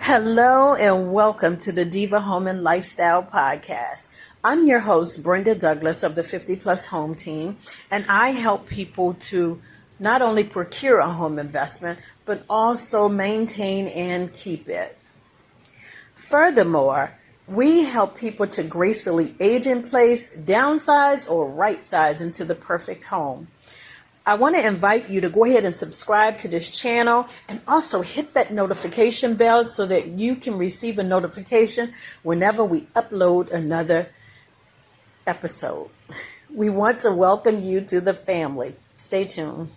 Hello and welcome to the Diva Home and Lifestyle Podcast. I'm your host, Brenda Douglas of the 50 Plus Home Team, and I help people to not only procure a home investment, but also maintain and keep it. Furthermore, we help people to gracefully age in place, downsize, or right size into the perfect home. I want to invite you to go ahead and subscribe to this channel and also hit that notification bell so that you can receive a notification whenever we upload another episode. We want to welcome you to the family. Stay tuned.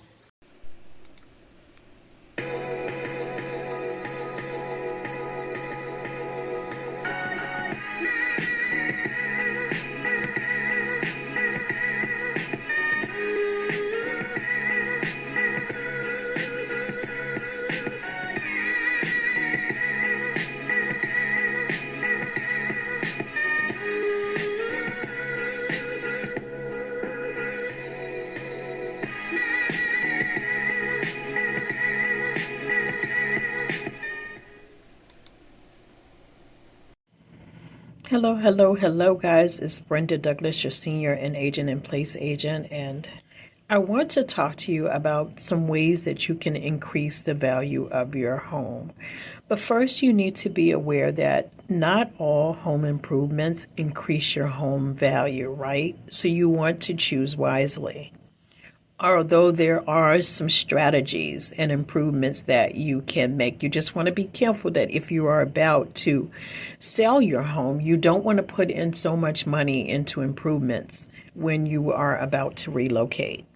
Hello, guys. It's Brenda Douglas, your senior and agent in place agent, and I want to talk to you about some ways that you can increase the value of your home. But first, you need to be aware that not all home improvements increase your home value, right? So you want to choose wisely. Although there are some strategies and improvements that you can make, you just want to be careful that if you are about to sell your home, you don't want to put in so much money into improvements when you are about to relocate.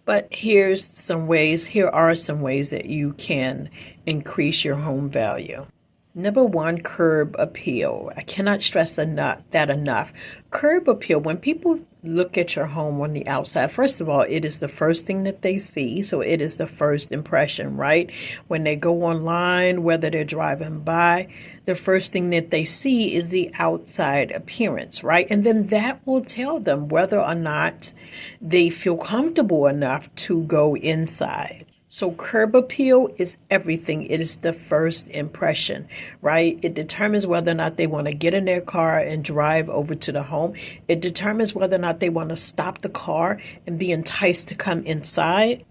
But here are some ways that you can increase your home value. Number one, curb appeal. I cannot stress that enough. Curb appeal, when people look at your home on the outside, first of all, it is the first thing that they see. So it is the first impression, right? When they go online, whether they're driving by, the first thing that they see is the outside appearance, right? And then that will tell them whether or not they feel comfortable enough to go inside. So curb appeal is everything. It is the first impression, right? It determines whether or not they want to get in their car and drive over to the home. It determines whether or not they want to stop the car and be enticed to come inside.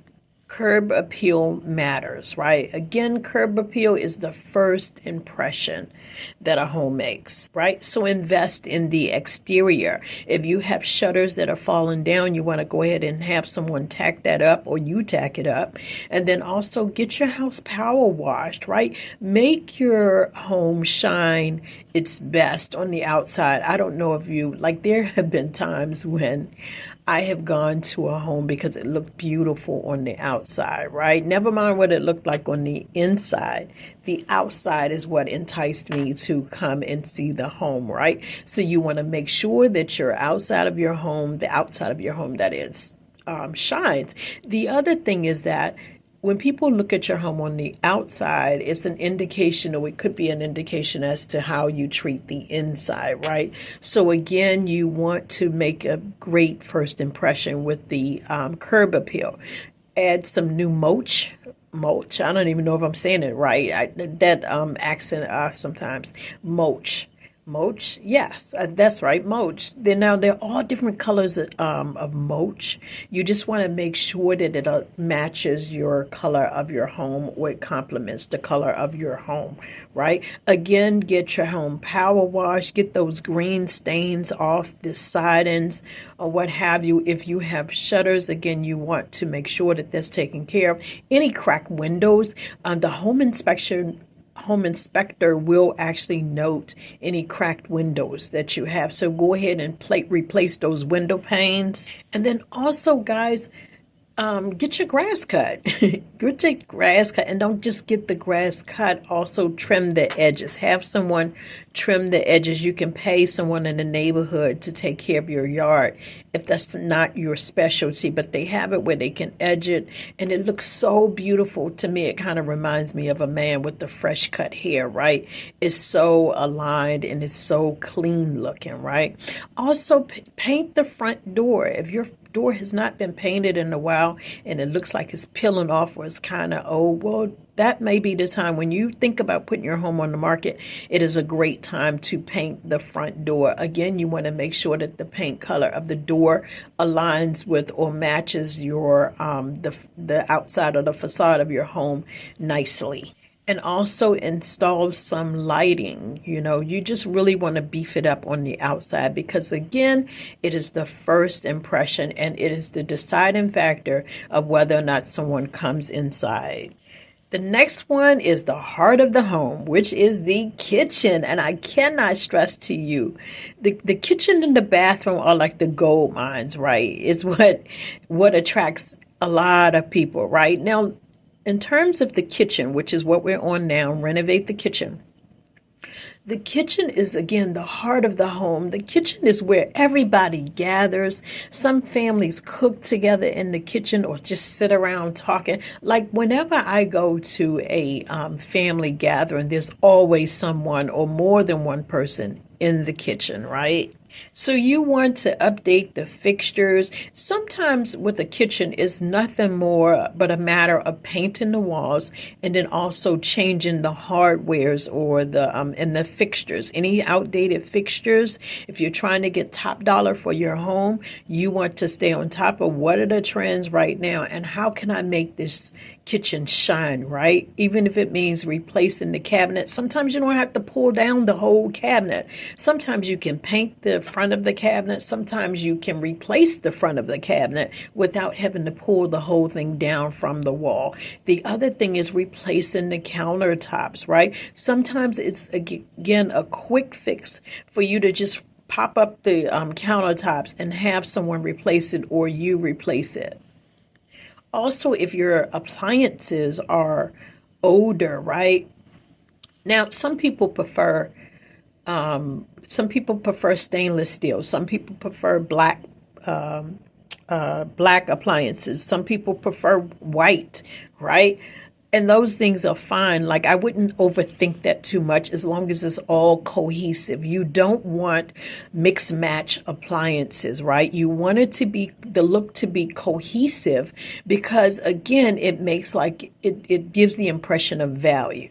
Curb appeal matters, right? Again, curb appeal is the first impression that a home makes, right? So invest in the exterior. If you have shutters that are falling down, you want to go ahead and have someone tack that up, or you tack it up. And then also get your house power washed, right? Make your home shine its best on the outside. I don't know if there have been times when I have gone to a home because it looked beautiful on the outside, right? Never mind what it looked like on the inside. The outside is what enticed me to come and see the home, right? So you want to make sure that your outside of your home, the outside of your home that is, shines. The other thing is that when people look at your home on the outside, it's an indication, or it could be an indication as to how you treat the inside, right? So again, you want to make a great first impression with the curb appeal. Add some new mulch. I don't even know if I'm saying it right. That accent sometimes. Mulch, yes, that's right, mulch. Now there are all different colors of mulch. You just want to make sure that it matches your color of your home, or it complements the color of your home, right? Again, get your home power washed, get those green stains off the sidings or what have you. If you have shutters, again, you want to make sure that that's taken care of. Any cracked windows, the home inspector will actually note any cracked windows that you have. So go ahead and replace those window panes. And then also, guys, get your grass cut. Get your grass cut, and don't just get the grass cut. Also trim the edges. Have someone trim the edges. You can pay someone in the neighborhood to take care of your yard if that's not your specialty, but they have it where they can edge it, and it looks so beautiful. To me, it kind of reminds me of a man with the fresh cut hair, right? It's so aligned and it's so clean looking, right? Also, paint the front door. If your door has not been painted in a while and it looks like it's peeling off or it's kind of old, well, that may be the time when you think about putting your home on the market. It is a great time to paint the front door. Again, you want to make sure that the paint color of the door aligns with or matches your the outside or the facade of your home nicely. And also install some lighting. You just really want to beef it up on the outside because, again, it is the first impression and it is the deciding factor of whether or not someone comes inside. The next one is the heart of the home, which is the kitchen. And I cannot stress to you, the kitchen and the bathroom are like the gold mines, right? It's what attracts a lot of people, right? Now, in terms of the kitchen, which is what we're on now, renovate the kitchen. The kitchen is, again, the heart of the home. The kitchen is where everybody gathers. Some families cook together in the kitchen or just sit around talking. Like whenever I go to a family gathering, there's always someone or more than one person in the kitchen, right? So you want to update the fixtures. Sometimes with the kitchen is nothing more but a matter of painting the walls and then also changing the hardwares or the fixtures. Any outdated fixtures, if you're trying to get top dollar for your home, you want to stay on top of what are the trends right now and how can I make this kitchen shine, right? Even if it means replacing the cabinet. Sometimes you don't have to pull down the whole cabinet. Sometimes you can paint the front of the cabinet. Sometimes you can replace the front of the cabinet without having to pull the whole thing down from the wall. The other thing is replacing the countertops, right? Sometimes it's, again, a quick fix for you to just pop up the countertops and have someone replace it or you replace it. Also, if your appliances are older, right? Now, some people prefer stainless steel. Some people prefer black appliances. Some people prefer white, right? And those things are fine. Like, I wouldn't overthink that too much as long as it's all cohesive. You don't want mix match appliances, right? You want it to be the look to be cohesive because, again, it makes it gives the impression of value.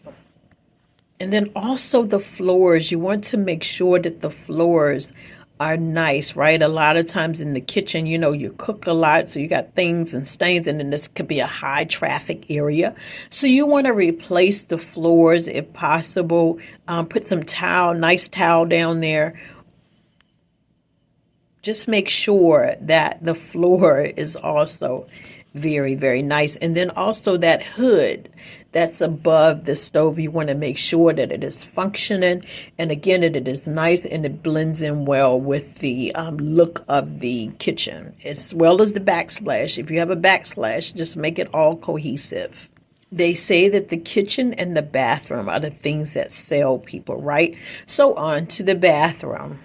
And then also the floors. You want to make sure that the floors are nice, right? A lot of times in the kitchen, you cook a lot, so you got things and stains, and then this could be a high traffic area. So you want to replace the floors if possible. Put some nice towel down there. Just make sure that the floor is also very, very nice. And then also that hood that's above the stove, you want to make sure that it is functioning. And again, that it is nice and it blends in well with the look of the kitchen, as well as the backsplash. If you have a backsplash, just make it all cohesive. They say that the kitchen and the bathroom are the things that sell people, right? So on to the bathroom.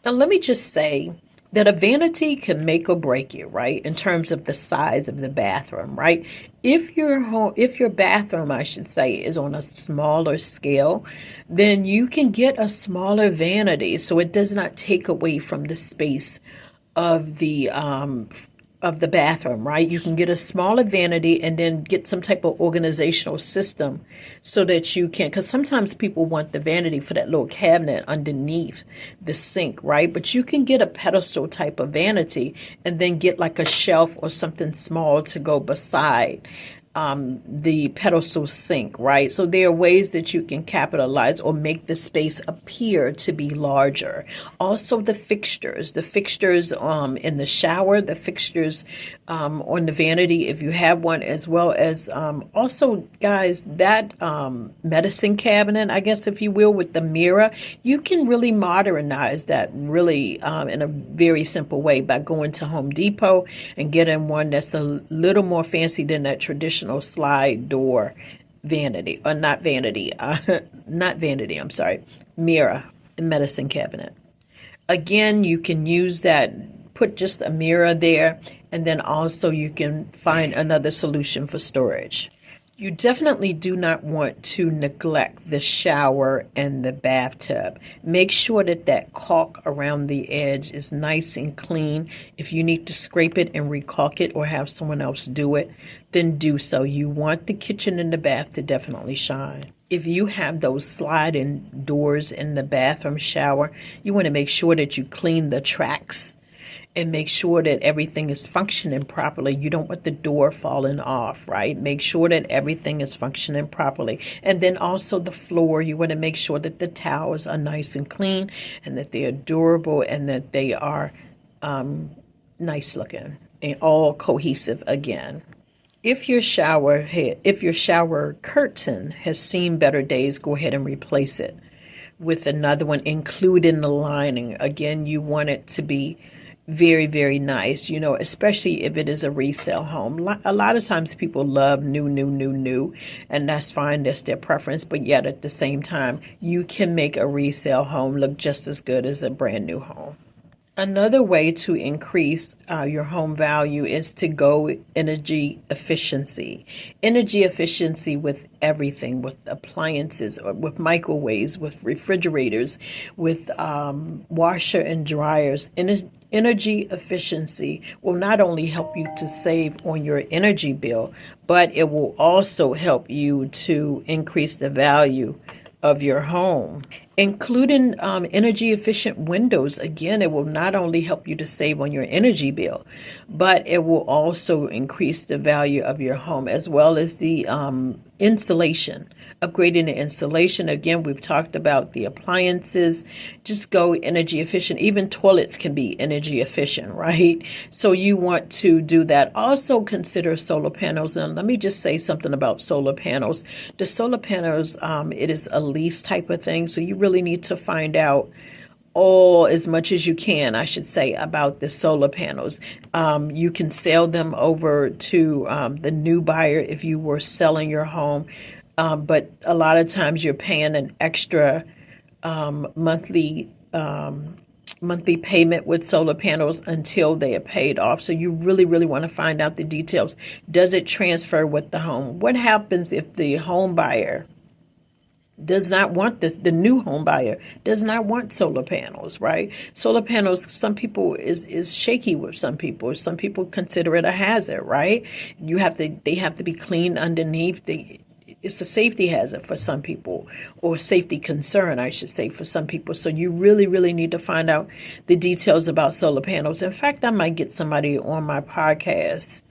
Now, let me just say that a vanity can make or break you, right? In terms of the size of the bathroom, right? If your bathroom, I should say, is on a smaller scale, then you can get a smaller vanity, so it does not take away from the space of the bathroom, right? You can get a smaller vanity and then get some type of organizational system so that you can, because sometimes people want the vanity for that little cabinet underneath the sink, right? But you can get a pedestal type of vanity and then get like a shelf or something small to go beside the pedestal sink, right? So there are ways that you can capitalize or make the space appear to be larger. Also, the fixtures in the shower, the fixtures on the vanity, if you have one, as well as also, guys, that medicine cabinet, I guess, if you will, with the mirror, you can really modernize that really in a very simple way by going to Home Depot and getting one that's a little more fancy than that traditional slide door vanity, or not vanity, mirror and medicine cabinet. Again, you can use that, put just a mirror there, and then also you can find another solution for storage. You definitely do not want to neglect the shower and the bathtub. Make sure that that caulk around the edge is nice and clean. If you need to scrape it and recaulk it or have someone else do it, then do so. You want the kitchen and the bath to definitely shine. If you have those sliding doors in the bathroom shower, you want to make sure that you clean the tracks and make sure that everything is functioning properly. You don't want the door falling off, right? Make sure that everything is functioning properly. And then also the floor, you want to make sure that the towels are nice and clean and that they are durable and that they are nice looking and all cohesive again. If your shower curtain has seen better days, go ahead and replace it with another one, including the lining. Again, you want it to be very, very nice, especially if it is a resale home. A lot of times people love new, and that's fine. That's their preference. But yet at the same time, you can make a resale home look just as good as a brand new home. Another way to increase your home value is to go energy efficiency. Energy efficiency with everything, with appliances, or with microwaves, with refrigerators, with washer and dryers. Energy efficiency will not only help you to save on your energy bill, but it will also help you to increase the value of your home. Including energy efficient windows. Again, it will not only help you to save on your energy bill, but it will also increase the value of your home, as well as the insulation. Upgrading the insulation. Again, we've talked about the appliances. Just go energy efficient. Even toilets can be energy efficient, right? So you want to do that. Also consider solar panels. And let me just say something about solar panels. The solar panels, it is a lease type of thing. So you really need to find out as much as you can, I should say, about the solar panels. You can sell them over to the new buyer if you were selling your home. But a lot of times you're paying an extra monthly payment with solar panels until they are paid off. So you really, really want to find out the details. Does it transfer with the home? What happens if the home buyer does not want the new home buyer does not want solar panels, right? Solar panels, some people is shaky with some people. Some people consider it a hazard, right? They have to be cleaned underneath. It's a safety hazard for some people, or safety concern, I should say, for some people. So you really, really need to find out the details about solar panels. In fact, I might get somebody on my podcast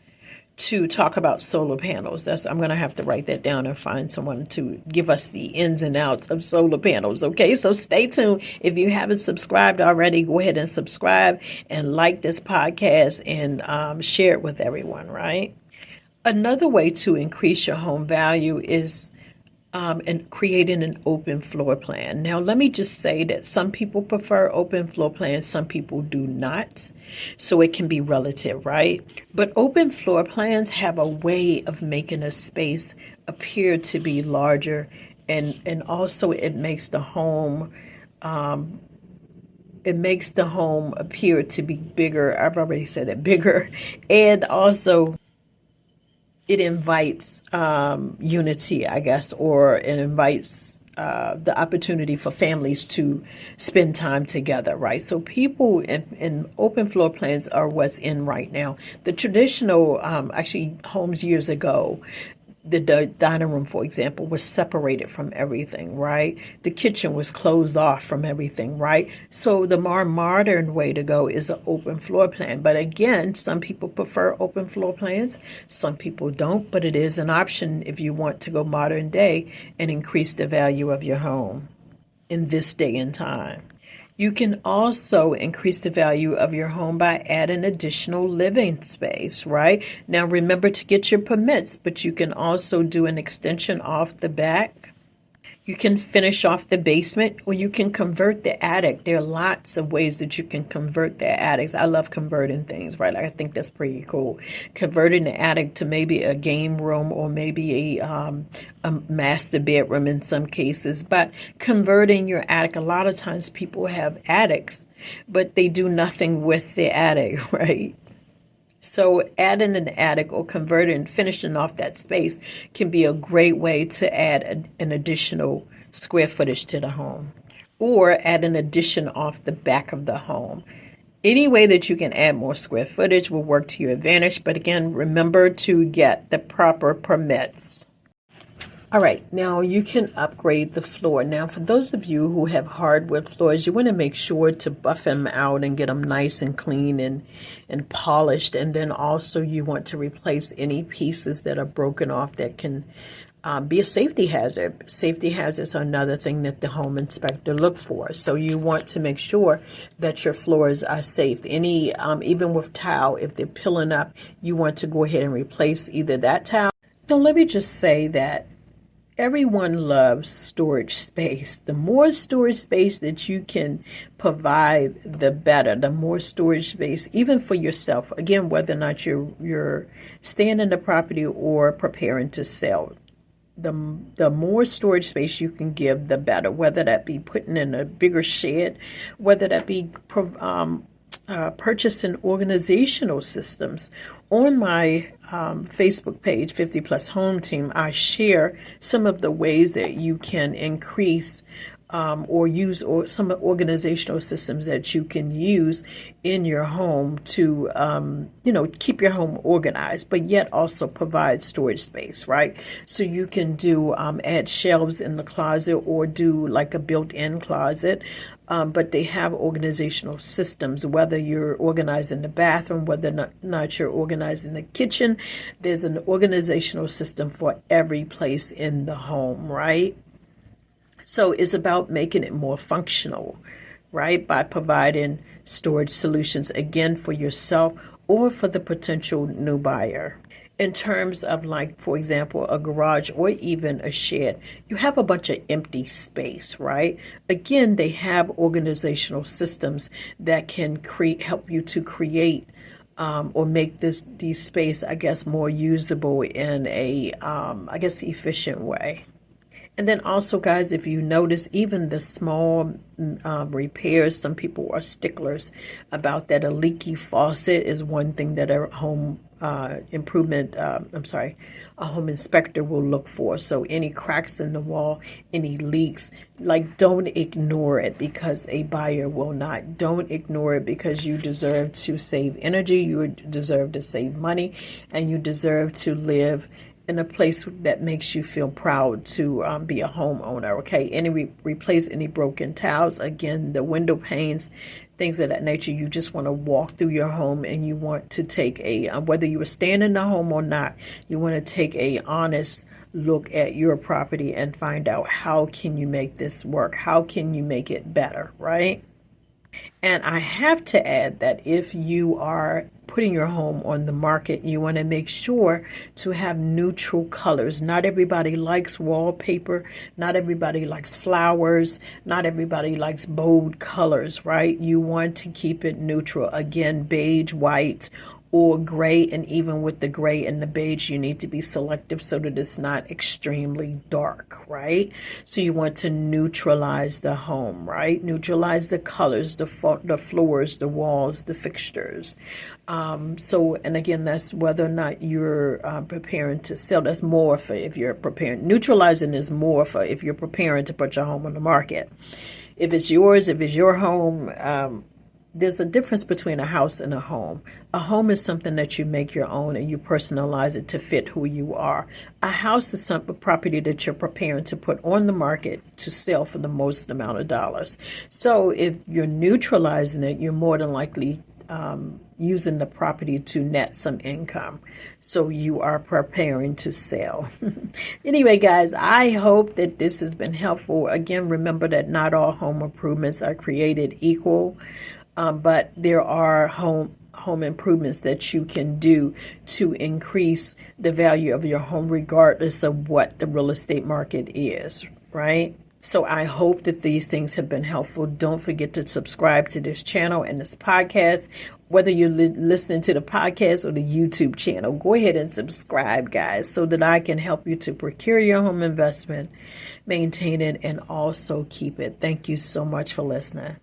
to talk about solar panels. I'm going to have to write that down and find someone to give us the ins and outs of solar panels. Okay, so stay tuned. If you haven't subscribed already, go ahead and subscribe and like this podcast and share it with everyone, right? Another way to increase your home value is in creating an open floor plan. Now, let me just say that some people prefer open floor plans, some people do not. So it can be relative, right? But open floor plans have a way of making a space appear to be larger, and also it makes the home appear to be bigger. I've already said it, bigger, and also it invites unity, I guess, or it invites the opportunity for families to spend time together, right? So people in open floor plans are what's in right now. The traditional, actually, homes years ago, the dining room, for example, was separated from everything, right? The kitchen was closed off from everything, right? So the more modern way to go is an open floor plan. But again, some people prefer open floor plans. Some people don't, but it is an option if you want to go modern day and increase the value of your home in this day and time. You can also increase the value of your home by adding additional living space, right? Now, remember to get your permits, but you can also do an extension off the back. You can finish off the basement, or you can convert the attic. There are lots of ways that you can convert the attics. I love converting things, right? I think that's pretty cool. Converting the attic to maybe a game room, or maybe a master bedroom in some cases. But converting your attic, a lot of times people have attics, but they do nothing with the attic, right? So adding an attic or converting, finishing off that space can be a great way to add an additional square footage to the home, or add an addition off the back of the home. Any way that you can add more square footage will work to your advantage. But again, remember to get the proper permits. All right, now you can upgrade the floor. Now, for those of you who have hardwood floors, you want to make sure to buff them out and get them nice and clean and polished. And then also you want to replace any pieces that are broken off that can be a safety hazard. Safety hazards are another thing that the home inspector look for. So you want to make sure that your floors are safe. Any, even with tile, if they're peeling up, you want to go ahead and replace either that tile. Now, let me just say that everyone loves storage space. The more storage space that you can provide, the better. The more storage space, even for yourself. Again, whether or not you're staying in the property or preparing to sell. The more storage space you can give, the better. Whether that be putting in a bigger shed, whether that be purchasing organizational systems. On my Facebook page, 50 Plus Home Team, I share some of the ways that you can increase or use some organizational systems that you can use in your home to, keep your home organized, but yet also provide storage space, right? So you can do add shelves in the closet or do like a built-in closet. But they have organizational systems, whether you're organizing the bathroom, whether not you're organizing the kitchen. There's an organizational system for every place in the home, right? So it's about making it more functional, right? By providing storage solutions, again, for yourself or for the potential new buyer. In terms of, like, for example, a garage or even a shed, you have a bunch of empty space, right? Again, they have organizational systems that can help you to create or make these space, I guess, more usable in a, efficient way. And then also, guys, if you notice, even the small repairs, some people are sticklers about that. A leaky faucet is one thing that a home a home inspector will look for. So any cracks in the wall, any leaks, don't ignore it because a buyer will not. Don't ignore it because you deserve to save energy, you deserve to save money, and you deserve to live in a place that makes you feel proud to be a homeowner, okay? Replace any broken tiles, again, the window panes, things of that nature. You just want to walk through your home and you want to take whether you were staying in the home or not, you want to take a honest look at your property and find out how can you make this work? How can you make it better, right? And I have to add that if you are putting your home on the market, you want to make sure to have neutral colors. Not everybody likes wallpaper. Not everybody likes flowers. Not everybody likes bold colors, right? You want to keep it neutral. Again, beige, white, or gray, and even with the gray and the beige, you need to be selective so that it's not extremely dark, right? So you want to neutralize the home, right? Neutralize the colors, the floors, the walls, the fixtures. And again, that's whether or not you're preparing to sell. That's more for if you're preparing. Neutralizing is more for if you're preparing to put your home on the market. If it's yours, if it's your home, there's a difference between a house and a home. A home is something that you make your own and you personalize it to fit who you are. A house is a property that you're preparing to put on the market to sell for the most amount of dollars. So if you're neutralizing it, you're more than likely using the property to net some income. So you are preparing to sell. Anyway, guys, I hope that this has been helpful. Again, remember that not all home improvements are created equal. But there are home improvements that you can do to increase the value of your home regardless of what the real estate market is, right? So I hope that these things have been helpful. Don't forget to subscribe to this channel and this podcast, whether you're listening to the podcast or the YouTube channel. Go ahead and subscribe, guys, so that I can help you to procure your home investment, maintain it, and also keep it. Thank you so much for listening.